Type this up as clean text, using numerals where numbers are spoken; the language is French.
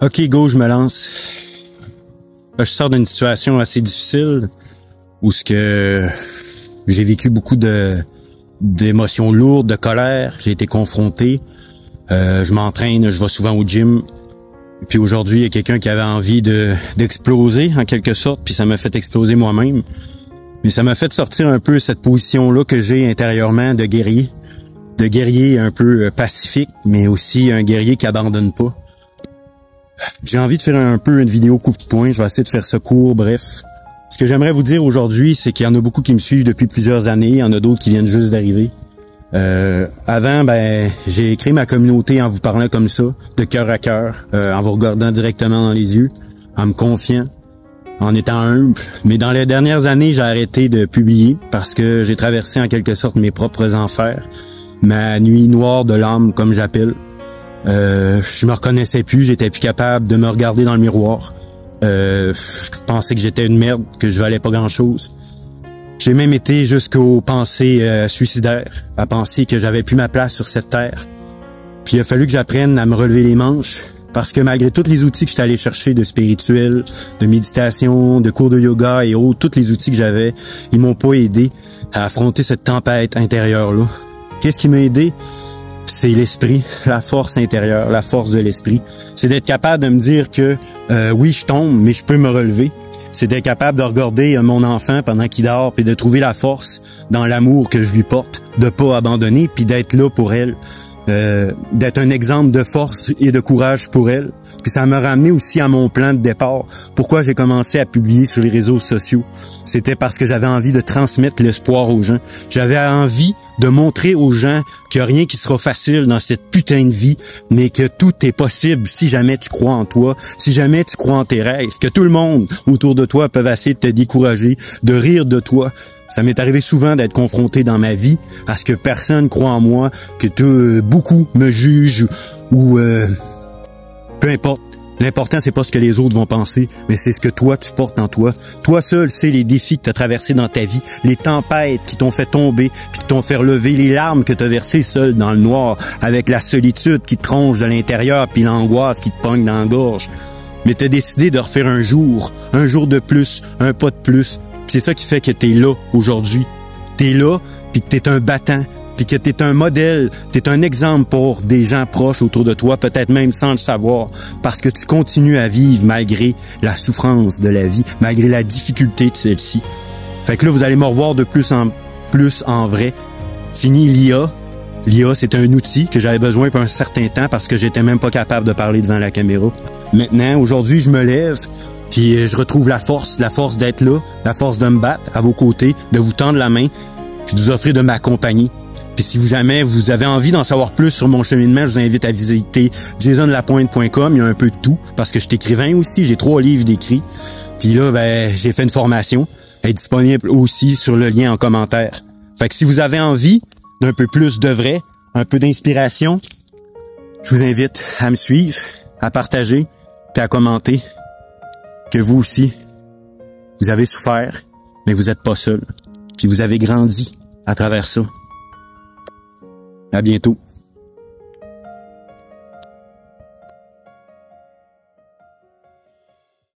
Ok, go, je me lance. Je sors d'une situation assez difficile où ce que j'ai vécu beaucoup d'émotions lourdes, de colère. J'ai été confronté. Je m'entraîne, je vais souvent au gym. Puis aujourd'hui, il y a quelqu'un qui avait envie d'exploser en quelque sorte, puis ça m'a fait exploser moi-même. Mais ça m'a fait sortir un peu cette position-là que j'ai intérieurement de guerrier. De guerrier un peu pacifique, mais aussi un guerrier qui abandonne pas. J'ai envie de faire un peu une vidéo coup de poing, je vais essayer de faire ça court, bref. Ce que j'aimerais vous dire aujourd'hui, c'est qu'il y en a beaucoup qui me suivent depuis plusieurs années, il y en a d'autres qui viennent juste d'arriver. Avant, j'ai créé ma communauté en vous parlant comme ça, de cœur à cœur, en vous regardant directement dans les yeux, en me confiant, en étant humble. Mais dans les dernières années, j'ai arrêté de publier parce que j'ai traversé en quelque sorte mes propres enfers, ma nuit noire de l'âme, comme j'appelle. Je me reconnaissais plus, j'étais plus capable de me regarder dans le miroir. Je pensais que j'étais une merde, que je valais pas grand-chose. J'ai même été jusqu'aux pensées suicidaires, à penser que j'avais plus ma place sur cette terre. Puis il a fallu que j'apprenne à me relever les manches, parce que malgré tous les outils que j'étais allé chercher de spirituel, de méditation, de cours de yoga et autres, tous les outils que j'avais, ils m'ont pas aidé à affronter cette tempête intérieure-là. Qu'est-ce qui m'a aidé? C'est l'esprit, la force intérieure, la force de l'esprit. C'est d'être capable de me dire que oui, je tombe, mais je peux me relever. C'est d'être capable de regarder mon enfant pendant qu'il dort, puis de trouver la force dans l'amour que je lui porte, de pas abandonner, puis d'être là pour elle, d'être un exemple de force et de courage pour elle. Puis ça m'a ramené aussi à mon plan de départ. Pourquoi j'ai commencé à publier sur les réseaux sociaux? C'était parce que j'avais envie de transmettre l'espoir aux gens. J'avais envie de montrer aux gens qu'il n'y a rien qui sera facile dans cette putain de vie, mais que tout est possible si jamais tu crois en toi, si jamais tu crois en tes rêves, que tout le monde autour de toi peut essayer de te décourager, de rire de toi. Ça m'est arrivé souvent d'être confronté dans ma vie à ce que personne croit en moi, que beaucoup me jugent ou peu importe. L'important, c'est pas ce que les autres vont penser, mais c'est ce que toi, tu portes en toi. Toi seul, c'est les défis que tu as traversés dans ta vie, les tempêtes qui t'ont fait tomber, puis qui t'ont fait relever, les larmes que tu as versées seul dans le noir, avec la solitude qui te tronche de l'intérieur, puis l'angoisse qui te pogne dans la gorge. Mais tu as décidé de refaire un jour de plus, un pas de plus. C'est ça qui fait que tu es là aujourd'hui. Tu es là, puis que tu es un battant, puis que tu es un modèle, tu es un exemple pour des gens proches autour de toi, peut-être même sans le savoir, parce que tu continues à vivre malgré la souffrance de la vie, malgré la difficulté de celle-ci. Fait que là, vous allez me revoir de plus en vrai. Fini l'IA. L'IA, c'est un outil que j'avais besoin pour un certain temps parce que j'étais même pas capable de parler devant la caméra. Maintenant, aujourd'hui, je me lève, puis je retrouve la force d'être là, la force de me battre à vos côtés, de vous tendre la main, puis de vous offrir de m'accompagner. Puis si jamais vous avez envie d'en savoir plus sur mon cheminement, je vous invite à visiter jasonlapointe.com. Il y a un peu de tout, parce que je suis écrivain aussi, j'ai 3 livres d'écrits. Puis là, j'ai fait une formation. Elle est disponible aussi sur le lien en commentaire. Fait que si vous avez envie d'un peu plus de vrai, un peu d'inspiration, je vous invite à me suivre, à partager, puis à commenter que vous aussi, vous avez souffert, mais vous n'êtes pas seul. Puis vous avez grandi à travers ça. À bientôt.